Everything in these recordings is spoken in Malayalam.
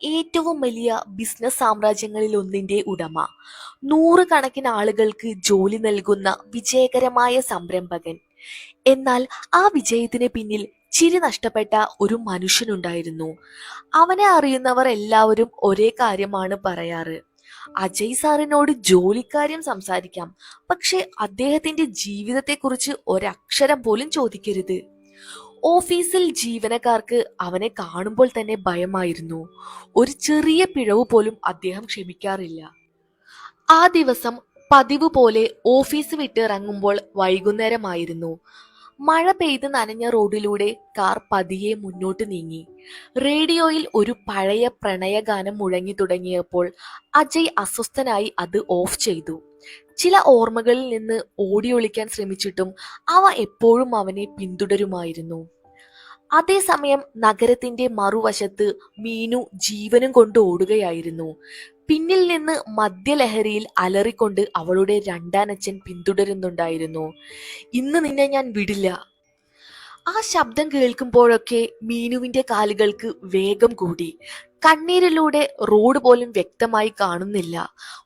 ഏറ്റവും വലിയ ബിസിനസ് സാമ്രാജ്യങ്ങളിൽ ഒന്നിന്റെ ഉടമ, നൂറുകണക്കിന് ആളുകൾക്ക് ജോലി നൽകുന്ന വിജയകരമായ സംരംഭകൻ. എന്നാൽ ആ വിജയത്തിന് പിന്നിൽ ചിരി നഷ്ടപ്പെട്ട ഒരു മനുഷ്യനുണ്ടായിരുന്നു. അവനെ അറിയുന്നവർ എല്ലാവരും ഒരേ കാര്യമാണ് പറയാറ്: അജയ് സാറിനോട് ജോലിക്കാര്യം സംസാരിക്കാം, പക്ഷെ അദ്ദേഹത്തിന്റെ ജീവിതത്തെക്കുറിച്ച് ഒരക്ഷരം പോലും ചോദിക്കരുത്. ഓഫീസിൽ ജീവനക്കാർക്ക് അവനെ കാണുമ്പോൾ തന്നെ ഭയമായിരുന്നു. ഒരു ചെറിയ പിഴവ് പോലും അദ്ദേഹം ക്ഷമിക്കാറില്ല. ആ ദിവസം പതിവ് പോലെ ഓഫീസ് വിട്ടിറങ്ങുമ്പോൾ വൈകുന്നേരമായിരുന്നു. മഴ പെയ്ത് നനഞ്ഞ റോഡിലൂടെ കാർ പതിയെ മുന്നോട്ട് നീങ്ങി. റേഡിയോയിൽ ഒരു പഴയ പ്രണയഗാനം മുഴങ്ങി തുടങ്ങിയപ്പോൾ അജയ് അസ്വസ്ഥനായി അത് ഓഫ് ചെയ്തു. ചില ഓർമ്മകളിൽ നിന്ന് ഓടിയൊളിക്കാൻ ശ്രമിച്ചിട്ടും അവ എപ്പോഴും അവനെ പിന്തുടരുമായിരുന്നു. അതേസമയം നഗരത്തിന്റെ മറുവശത്ത് മീനു ജീവനും കൊണ്ട് ഓടുകയായിരുന്നു. പിന്നിൽ നിന്ന് മദ്യലഹരിയിൽ അലറിക്കൊണ്ട് അവളുടെ രണ്ടാനച്ഛൻ പിന്തുടരുന്നുണ്ടായിരുന്നു. "ഇന്ന് നിന്നെ ഞാൻ വിടില്ല." ആ ശബ്ദം കേൾക്കുമ്പോഴൊക്കെ മീനുവിന്റെ കാലുകൾക്ക് വേഗം കൂടി. കണ്ണീരിലൂടെ റോഡ് പോലും വ്യക്തമായി കാണുന്നില്ല.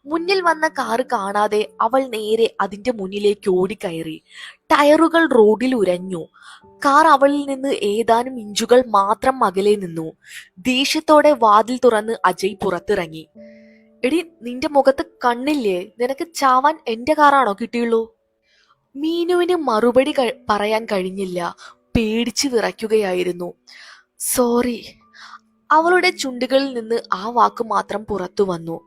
മുന്നിൽ വന്ന കാറ് കാണാതെ അവൾ നേരെ അതിന്റെ മുന്നിലേക്ക് ഓടിക്കയറി. ടയറുകൾ റോഡിൽ ഉരഞ്ഞു. കാർ അവളിൽ നിന്ന് ഏതാനും ഇഞ്ചുകൾ മാത്രം അകലെ നിന്നു. ദേഷ്യത്തോടെ വാതിൽ തുറന്ന് അജയ് പുറത്തിറങ്ങി. "എടി, നിന്റെ മുഖത്ത് കണ്ണില്ലേ? നിനക്ക് ചാവാൻ എന്റെ കാറാണോ കിട്ടിയുള്ളൂ?" മീനുവിന് മറുപടി പറയാൻ കഴിഞ്ഞില്ല. പേടിച്ച് വിറയ്ക്കുകയായിരുന്നു. "സോറി." അവളുടെ ചുണ്ടുകളിൽ നിന്ന് ആ വാക്ക് മാത്രം പുറത്തു വന്നു.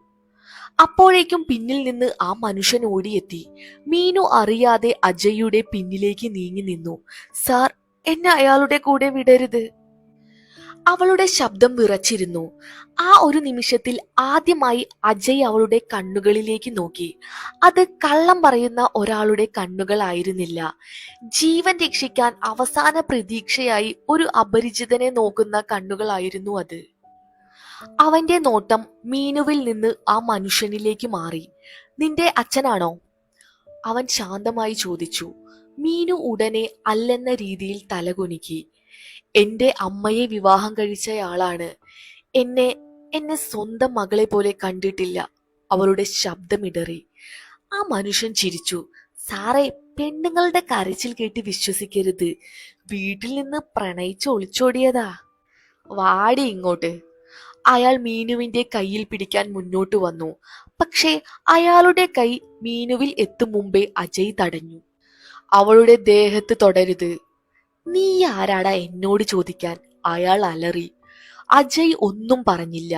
അപ്പോഴേക്കും പിന്നിൽ നിന്ന് ആ മനുഷ്യൻ ഓടിയെത്തി. മീനു അറിയാതെ അജയ്യുടെ പിന്നിലേക്ക് നീങ്ങി നിന്നു. "സാർ, എന്നെ അയാളുടെ കൂടെ വിടരുത്." അവളുടെ ശബ്ദം വിറച്ചിരുന്നു. ആ ഒരു നിമിഷത്തിൽ ആദ്യമായി അജയ് അവളുടെ കണ്ണുകളിലേക്ക് നോക്കി. അത് കള്ളം പറയുന്ന ഒരാളുടെ കണ്ണുകളായിരുന്നില്ല. ജീവൻ രക്ഷിക്കാൻ അവസാന പ്രതീക്ഷയായി ഒരു അപരിചിതനെ നോക്കുന്ന കണ്ണുകളായിരുന്നു അത്. അവന്റെ നോട്ടം മീനുവിൽ നിന്ന് ആ മനുഷ്യനിലേക്ക് മാറി. "നിന്റെ അച്ഛനാണോ?" അവൻ ശാന്തമായി ചോദിച്ചു. മീനു ഉടനെ അല്ലെന്ന രീതിയിൽ തലകുനിക്കി. "എന്റെ അമ്മയെ വിവാഹം കഴിച്ചയാളാണ്. എന്നെ എന്നെ സ്വന്തം മകളെ പോലെ കണ്ടിട്ടില്ല." അവളുടെ ശബ്ദമിടറി. ആ മനുഷ്യൻ ചിരിച്ചു. "സാറേ, പെണ്ണുങ്ങളുടെ കരച്ചിൽ കേട്ട് വിശ്വസിക്കരുത്. വീട്ടിൽ നിന്ന് പ്രണയിച്ച് ഒളിച്ചോടിയതാ. വാടി ഇങ്ങോട്ട്." അയാൾ മീനുവിന്റെ കയ്യിൽ പിടിക്കാൻ മുന്നോട്ട് വന്നു. പക്ഷേ അയാളുടെ കൈ മീനുവിൽ എത്തും മുമ്പേ അജയ് തടഞ്ഞു. "അവളുടെ ദേഹത്ത് തൊടരുത്." "നീ ആരാടാ എന്നോട് ചോദിക്കാൻ?" അയാൾ അലറി. അജയ് ഒന്നും പറഞ്ഞില്ല.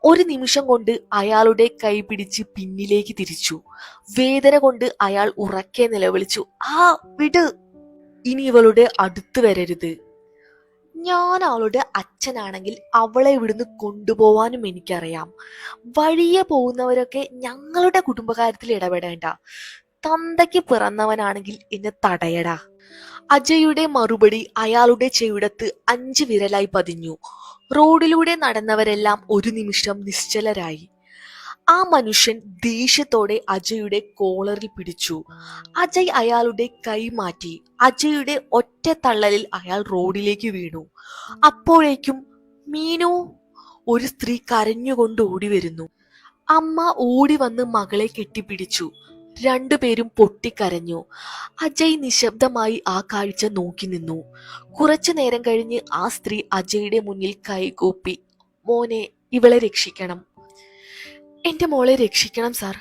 ഒരു നിമിഷം കൊണ്ട് അയാളുടെ കൈ പിടിച്ച് പിന്നിലേക്ക് തിരിച്ചു. വേദന കൊണ്ട് അയാൾ ഉറക്കെ നിലവിളിച്ചു, "ആ, വിട്. ഇനി ഇവളുടെ അടുത്ത് വരരുത്." "ഞാൻ അവളുടെ അച്ഛനാണെങ്കിൽ അവളെ ഇവിടുന്ന് കൊണ്ടുപോവാനും എനിക്കറിയാം. വഴിയെ പോകുന്നവരൊക്കെ ഞങ്ങളുടെ കുടുംബകാര്യത്തിൽ ഇടപെടേണ്ട. തന്തയ്ക്ക് പിറന്നവനാണെങ്കിൽ എന്നെ തടയടാ." അജയുടെ മറുപടി അയാളുടെ ചെവിടത്ത് 5 വിരലായി പതിഞ്ഞു. റോഡിലൂടെ നടന്നവരെല്ലാം ഒരു നിമിഷം നിശ്ചലരായി. ആ മനുഷ്യൻ ദേഷ്യത്തോടെ അജയുടെ കോളറിൽ പിടിച്ചു. അജയ് അയാളുടെ കൈ മാറ്റി. അജയുടെ ഒറ്റ തള്ളലിൽ അയാൾ റോഡിലേക്ക് വീണു. അപ്പോഴേക്കും "മീനു!" ഒരു സ്ത്രീ കരഞ്ഞുകൊണ്ട് ഓടി വരുന്നു. അമ്മ ഓടി വന്ന് മകളെ കെട്ടിപ്പിടിച്ചു. രണ്ടുപേരും പൊട്ടിക്കരഞ്ഞു. അജയ് നിശബ്ദമായി ആ കാഴ്ച നോക്കി നിന്നു. കുറച്ചു നേരം കഴിഞ്ഞ് ആ സ്ത്രീ അജയുടെ മുന്നിൽ കൈകൂപ്പി, "മോനെ, ഇവളെ രക്ഷിക്കണം. എന്റെ മോളെ രക്ഷിക്കണം സാർ.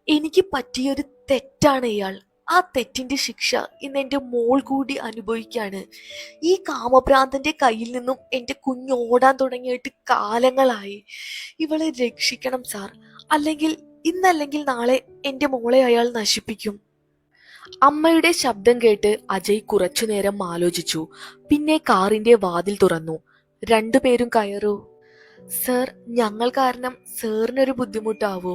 എനിക്ക് പറ്റിയൊരു തെറ്റാണ് ഇയാൾ. ആ തെറ്റിന്റെ ശിക്ഷ ഇന്ന് എന്റെ മോൾ കൂടി അനുഭവിക്കാണ്. ഈ കാമഭ്രാന്തന്റെ കയ്യിൽ നിന്നും എന്റെ കുഞ്ഞ് ഓടാൻ തുടങ്ങിയിട്ട് കാലങ്ങളായി. ഇവളെ രക്ഷിക്കണം സാർ. ഇന്നല്ലെങ്കിൽ നാളെ എന്റെ മോളെ അയാൾ നശിപ്പിക്കും." അമ്മയുടെ ശബ്ദം കേട്ട് അജയ് കുറച്ചുനേരം ആലോചിച്ചു. പിന്നെ കാറിന്റെ വാതിൽ തുറന്നു. "രണ്ടുപേരും കയറൂ." "സർ, ഞങ്ങൾ കാരണം സാറിനൊരു ബുദ്ധിമുട്ടാവോ?"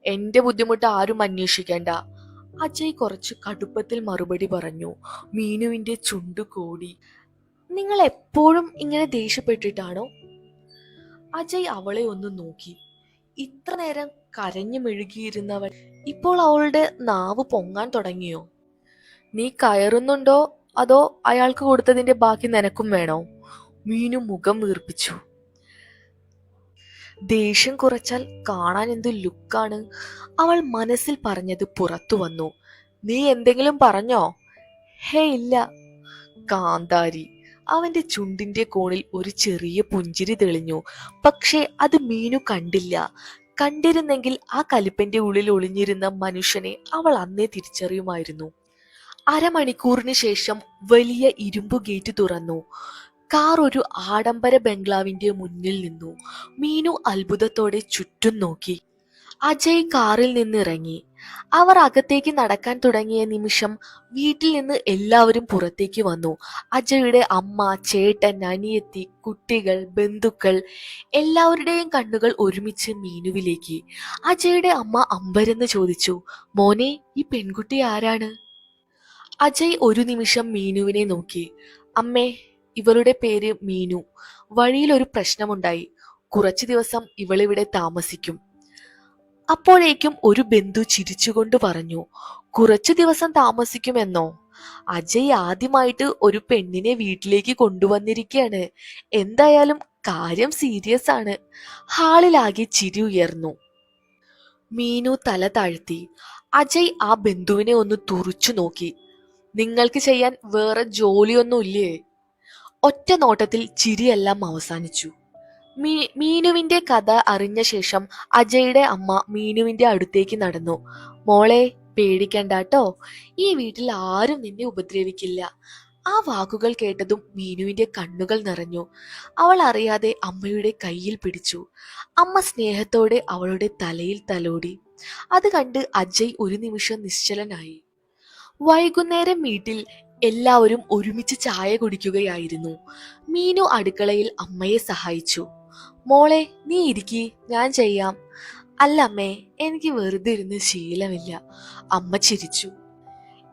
"എന്റെ ബുദ്ധിമുട്ട് ആരും അന്വേഷിക്കേണ്ട." അജയ് കുറച്ച് കടുപ്പത്തിൽ മറുപടി പറഞ്ഞു. മീനുവിന്റെ ചുണ്ടു കോടി. "നിങ്ങൾ എപ്പോഴും ഇങ്ങനെ ദേഷ്യപ്പെട്ടിട്ടാണോ?" അജയ് അവളെ ഒന്ന് നോക്കി. ഇത്ര നേരം കരഞ്ഞു മെഴുകിയിരുന്നവൾ ഇപ്പോൾ അവളുടെ നാവ് പൊങ്ങാൻ തുടങ്ങിയോ? "നീ കയറുന്നുണ്ടോ അതോ അയാൾക്ക് കൊടുത്തതിന്റെ ബാക്കി നിനക്കും വേണോ?" മീനു മുഖം വീർപ്പിച്ചു. ദേഷ്യം കുറച്ചാൽ കാണാൻ എന്ത് ലുക്കാണ്. അവൾ മനസ്സിൽ പറഞ്ഞത് പുറത്തു വന്നു. നീ എന്തെങ്കിലും പറഞ്ഞോ? ഹേ ഇല്ല. കാന്താരി. അവന്റെ ചുണ്ടിന്റെ കോണിൽ ഒരു ചെറിയ പുഞ്ചിരി തെളിഞ്ഞു. പക്ഷേ അത് മീനു കണ്ടില്ല. കണ്ടിരുന്നെങ്കിൽ ആ കലിപ്പന്റെ ഉള്ളിൽ ഒളിഞ്ഞിരുന്ന മനുഷ്യനെ അവൾ അന്നേ തിരിച്ചറിയുമായിരുന്നു. അരമണിക്കൂറിന് ശേഷം വലിയ ഇരുമ്പു ഗേറ്റ് തുറന്നു. കാർ ഒരു ആഡംബര ബംഗ്ലാവിന്റെ മുന്നിൽ നിന്നു. മീനു അത്ഭുതത്തോടെ ചുറ്റും നോക്കി. അജയ് കാറിൽ നിന്നിറങ്ങി. അവർ അകത്തേക്ക് നടക്കാൻ തുടങ്ങിയ നിമിഷം വീട്ടിൽ നിന്ന് എല്ലാവരും പുറത്തേക്ക് വന്നു. അജയുടെ അമ്മ, ചേട്ടൻ, അനിയത്തി, കുട്ടികൾ, ബന്ധുക്കൾ എല്ലാവരുടെയും കണ്ണുകൾ ഒരുമിച്ച് മീനുവിലേക്ക്. അജയുടെ അമ്മ അമ്പരന്ന് ചോദിച്ചു, മോനെ, ഈ പെൺകുട്ടി ആരാണ്? അജയ് ഒരു നിമിഷം മീനുവിനെ നോക്കി. അമ്മേ, ഇവളുടെ പേര് മീനു. വഴിയിൽ ഒരു പ്രശ്നമുണ്ടായി. കുറച്ചു ദിവസം ഇവളിവിടെ താമസിക്കും. അപ്പോഴേക്കും ഒരു ബന്ധു ചിരിച്ചുകൊണ്ട് പറഞ്ഞു, കുറച്ചു ദിവസം താമസിക്കുമെന്നോ? അജയ് ആദ്യമായിട്ട് ഒരു പെണ്ണിനെ വീട്ടിലേക്ക് കൊണ്ടുവന്നിരിക്കുകയാണ്. എന്തായാലും കാര്യം സീരിയസ് ആണ്. ഹാളിലാകെ ചിരി ഉയർന്നു. മീനു തല താഴ്ത്തി. അജയ് ആ ബന്ധുവിനെ ഒന്ന് തുറിച്ചു നോക്കി. നിങ്ങൾക്ക് ചെയ്യാൻ വേറെ ജോലിയൊന്നുമില്ലേ? ഒറ്റ നോട്ടത്തിൽ ചിരിയെല്ലാം അവസാനിച്ചു. മീനുവിന്റെ കഥ അറിഞ്ഞ ശേഷം അജയുടെ അമ്മ മീനുവിന്റെ അടുത്തേക്ക് നടന്നു. മോളെ, പേടിക്കണ്ടാട്ടോ. ഈ വീട്ടിൽ ആരും നിന്നെ ഉപദ്രവിക്കില്ല. ആ വാക്കുകൾ കേട്ടതും മീനുവിന്റെ കണ്ണുകൾ നിറഞ്ഞു. അവൾ അറിയാതെ അമ്മയുടെ കയ്യിൽ പിടിച്ചു. അമ്മ സ്നേഹത്തോടെ അവളുടെ തലയിൽ തലോടി. അത് കണ്ട് അജയ് ഒരു നിമിഷം നിശ്ചലനായി. വൈകുന്നേരം വീട്ടിൽ എല്ലാവരും ഒരുമിച്ച് ചായ കുടിക്കുകയായിരുന്നു. മീനു അടുക്കളയിൽ അമ്മയെ സഹായിച്ചു. മോളെ, നീ ഇരിക്കി, ഞാൻ ചെയ്യാം. അല്ല അമ്മേ, എനിക്ക് വെറുതെ ഇരുന്ന് ശീലമില്ല. അമ്മ ചിരിച്ചു.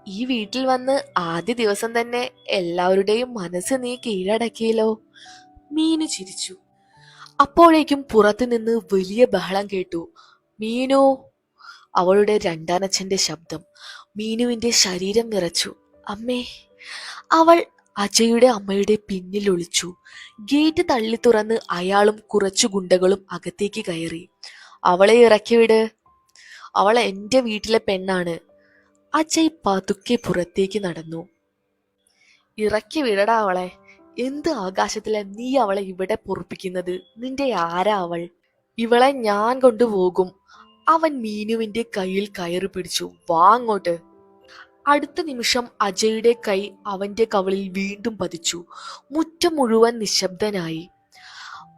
ഈ വീട്ടിൽ വന്ന് ആദ്യ ദിവസം തന്നെ എല്ലാവരുടെയും മനസ്സ് നീ കീഴടക്കിയല്ലോ. മീനു ചിരിച്ചു. അപ്പോഴേക്കും പുറത്തു നിന്ന് വലിയ ബഹളം കേട്ടു. മീനു! അവളുടെ രണ്ടാനച്ഛന്റെ ശബ്ദം. മീനുവിന്റെ ശരീരം വിറച്ചു. അമ്മേ! അവൾ അജയുടെ അമ്മയുടെ പിന്നിൽ ഒളിച്ചു. ഗേറ്റ് തള്ളി തുറന്ന് അയാളും കുറച്ചു ഗുണ്ടകളും അകത്തേക്ക് കയറി. അവളെ ഇറക്കിവിട്. അവൾ എന്റെ വീട്ടിലെ പെണ്ണാണ്. അജയ് പതുക്കെ പുറത്തേക്ക് നടന്നു. ഇറക്കി വിടടാ അവളെ. എന്ത് ആകാശത്തില നീ അവളെ ഇവിടെ പൊറുപ്പിക്കുന്നത്? നിന്റെ ആരാ അവൾ? ഇവളെ ഞാൻ കൊണ്ടുപോകും. അവൻ മീനുവിന്റെ കയ്യിൽ കയറി പിടിച്ചു. വാ അങ്ങോട്ട്. അടുത്ത നിമിഷം അജയുടെ കൈ അവന്റെ കവളിൽ വീണ്ടും പതിച്ചു. മുറ്റം മുഴുവൻ നിശബ്ദനായി.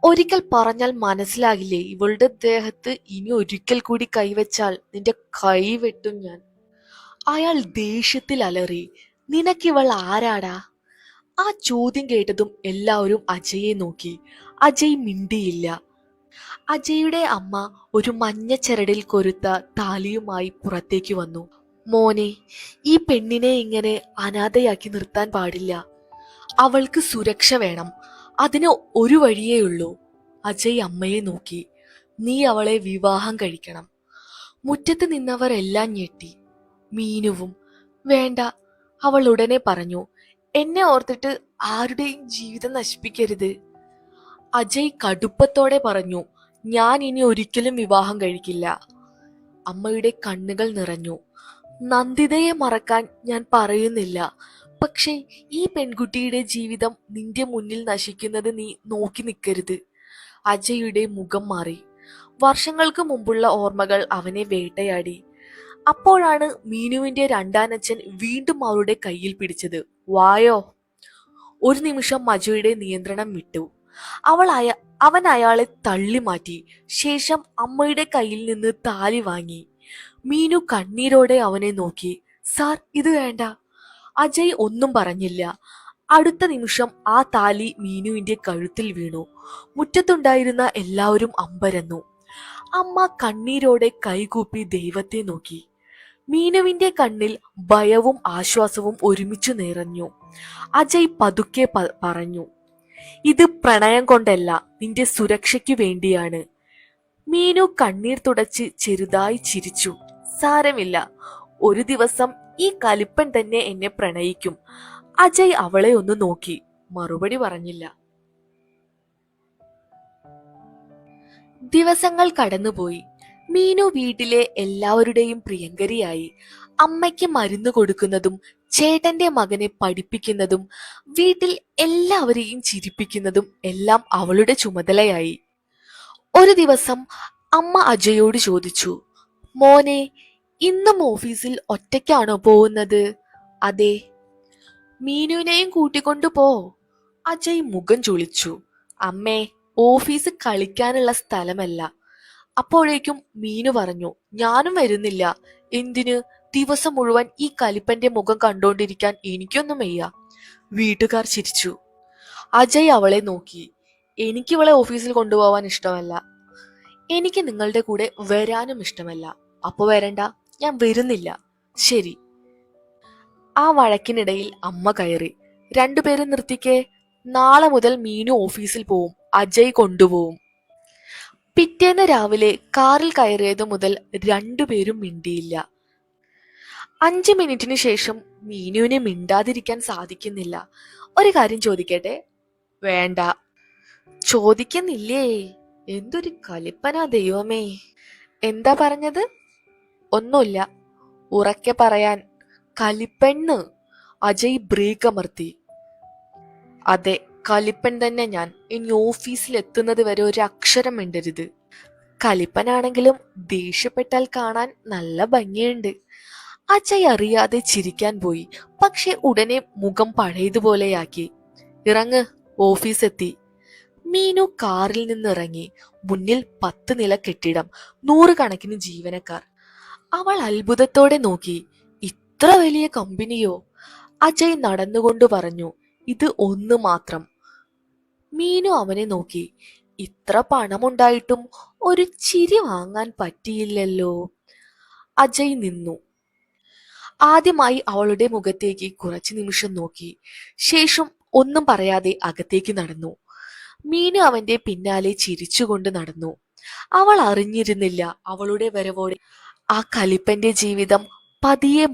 ഒരിക്കൽ പറഞ്ഞാൽ മനസ്സിലാകില്ലേ? ഇവളുടെ ദേഹത്ത് ഇനി ഒരിക്കൽ കൂടി കൈവച്ചാൽ നിന്റെ കൈ വെട്ടും ഞാൻ. അയാൾ ദേഷ്യത്തിൽ അലറി. നിനക്കിവൾ ആരാടാ? ആ ചോദ്യം കേട്ടതും എല്ലാവരും അജയെ നോക്കി. അജയ് മിണ്ടിയില്ല. അജയുടെ അമ്മ ഒരു മഞ്ഞ ചരടിൽ കൊരുത്ത താലിയുമായി പുറത്തേക്ക് വന്നു. മോനെ, ഈ പെണ്ണിനെ ഇങ്ങനെ അനാഥയാക്കി നിർത്താൻ പാടില്ല. അവൾക്ക് സുരക്ഷ വേണം. അതിന് ഒരു വഴിയേയുള്ളൂ. അജയ് അമ്മയെ നോക്കി. നീ അവളെ വിവാഹം കഴിക്കണം. മുറ്റത്ത് നിന്നവർ എല്ലാം ഞെട്ടി. മീനുവും. വേണ്ട, അവൾ ഉടനെ പറഞ്ഞു. എന്നെ ഓർത്തിട്ട് ആരുടെയും ജീവിതം നശിപ്പിക്കരുത്. അജയ് കടുപ്പത്തോടെ പറഞ്ഞു. ഞാൻ ഇനി ഒരിക്കലും വിവാഹം കഴിക്കില്ല. അമ്മയുടെ കണ്ണുകൾ നിറഞ്ഞു. നന്ദിതയെ മറക്കാൻ ഞാൻ പറയുന്നില്ല. പക്ഷേ ഈ പെൺകുട്ടിയുടെ ജീവിതം നിന്റെ മുന്നിൽ നശിക്കുന്നത് നീ നോക്കി നിൽക്കരുത്. അജയുടെ മുഖം മാറി. വർഷങ്ങൾക്ക് മുമ്പുള്ള ഓർമ്മകൾ അവനെ വേട്ടയാടി. അപ്പോഴാണ് മീനുവിന്റെ രണ്ടാനച്ഛൻ വീണ്ടും അവളുടെ കയ്യിൽ പിടിച്ചത്. വായോ! ഒരു നിമിഷം അജയുടെ നിയന്ത്രണം വിട്ടു. അവൻ അയാളെ തള്ളി മാറ്റി. ശേഷം അമ്മയുടെ കയ്യിൽ നിന്ന് താലി വാങ്ങി. മീനു കണ്ണീരോടെ അവനെ നോക്കി. സാർ, ഇത് വേണ്ട. അജയ് ഒന്നും പറഞ്ഞില്ല. അടുത്ത നിമിഷം ആ താലി മീനുവിന്റെ കഴുത്തിൽ വീണു. മുറ്റത്തുണ്ടായിരുന്ന എല്ലാവരും അമ്പരന്നു. അമ്മ കണ്ണീരോടെ കൈകൂപ്പി ദൈവത്തെ നോക്കി. മീനുവിന്റെ കണ്ണിൽ ഭയവും ആശ്വാസവും ഒരുമിച്ചു നിറഞ്ഞു. അജയ് പതുക്കെ പറഞ്ഞു, ഇത് പ്രണയം കൊണ്ടല്ല, നിന്റെ സുരക്ഷയ്ക്കു വേണ്ടിയാണ്. മീനു കണ്ണീർ തുടച്ച് ചെറുതായി ചിരിച്ചു. സാരമില്ല, ഒരു ദിവസം ഈ കലിപ്പൻ തന്നെ എന്നെ പ്രണയിക്കും. അജയ് അവളെ ഒന്ന് നോക്കി. മറുപടി പറഞ്ഞില്ല. ദിവസങ്ങൾ കടന്നുപോയി. മീനു വീട്ടിലെ എല്ലാവരുടെയും പ്രിയങ്കരിയായി. അമ്മയ്ക്ക് മരുന്ന് കൊടുക്കുന്നതും ചേട്ടന്റെ മകനെ പഠിപ്പിക്കുന്നതും വീട്ടിൽ എല്ലാവരെയും ചിരിപ്പിക്കുന്നതും എല്ലാം അവളുടെ ചുമതലയായി. ഒരു ദിവസം അമ്മ അജയോട് ചോദിച്ചു, മോനെ, ഇന്നും ഓഫീസിൽ ഒറ്റയ്ക്കാണോ പോകുന്നത്? അതെ. മീനുവിനെയും കൂട്ടിക്കൊണ്ടു പോ. അജയ് മുഖം ചുളിച്ചു. അമ്മേ, ഓഫീസ് കളിക്കാനുള്ള സ്ഥലമല്ല. അപ്പോഴേക്കും മീനു പറഞ്ഞു, ഞാനും വരുന്നില്ല. എന്തിന്? ദിവസം മുഴുവൻ ഈ കലിപ്പന്റെ മുഖം കണ്ടോണ്ടിരിക്കാൻ എനിക്കൊന്നും വയ്യ. വീട്ടുകാർ ചിരിച്ചു. അജയ് അവളെ നോക്കി. എനിക്കിവളെ ഓഫീസിൽ കൊണ്ടുപോവാൻ ഇഷ്ടമല്ല. എനിക്ക് നിങ്ങളുടെ കൂടെ വരാനും ഇഷ്ടമല്ല. അപ്പൊ വരണ്ട, ഞാൻ വരുന്നില്ല. ശരി. ആ വഴക്കിനിടയിൽ അമ്മ കയറി. രണ്ടുപേരും നിർത്തിക്കേ. നാളെ മുതൽ മീനു ഓഫീസിൽ പോവും. അജയ് കൊണ്ടുപോവും. പിറ്റേന്ന് രാവിലെ കാറിൽ കയറിയതു മുതൽ രണ്ടുപേരും മിണ്ടിയില്ല. 5 മിനിറ്റിന് ശേഷം മീനുവിനെ മിണ്ടാതിരിക്കാൻ സാധിക്കുന്നില്ല. ഒരു കാര്യം ചോദിക്കട്ടെ? വേണ്ട. ചോദിക്കുന്നില്ലേ? എന്തൊരു കലിപ്പനാ ദൈവമേ. എന്താ പറഞ്ഞത്? ഒന്നുമില്ല. ഉറക്കെ പറയാൻ. കലിപ്പെണ്ണ്. അജയ് ബ്രേക്ക് അമർത്തി. അതെ, കലിപ്പൻ തന്നെ ഞാൻ. ഇനി ഓഫീസിൽ എത്തുന്നത് വരെ ഒരു അക്ഷരം മിണ്ടരുത്. കലിപ്പനാണെങ്കിലും ദേഷ്യപ്പെട്ടാൽ കാണാൻ നല്ല ഭംഗിയുണ്ട്. അജയ് അറിയാതെ ചിരിക്കാൻ പോയി. പക്ഷെ ഉടനെ മുഖം പഴയതുപോലെയാക്കി. ഇറങ്ങ്, ഓഫീസ് എത്തി. മീനു കാറിൽ നിന്നിറങ്ങി. മുന്നിൽ 10 നില കെട്ടിടം, 100 കണക്കിന് ജീവനക്കാർ. അവൾ അത്ഭുതത്തോടെ നോക്കി. ഇത്ര വലിയ കമ്പനിയോ? അജയ് നടന്നുകൊണ്ട് പറഞ്ഞു, ഇത് ഒന്ന് മാത്രം. മീനു അവനെ നോക്കി. ഇത്ര പണമുണ്ടായിട്ടും ഒരു ചിരി വാങ്ങാൻ പറ്റിയില്ലല്ലോ. അജയ് നിന്നു. ആദ്യമായി അവളുടെ മുഖത്തേക്ക് കുറച്ചു നിമിഷം നോക്കി. ശേഷം ഒന്നും പറയാതെ അകത്തേക്ക് നടന്നു. മീനു അവന്റെ പിന്നാലെ ചിരിച്ചുകൊണ്ട് നടന്നു. അവൾ അറിഞ്ഞിരുന്നില്ല അവളുടെ വരവോടെ ആ കലിപ്പന്റെ ജീവിതം പതിയെ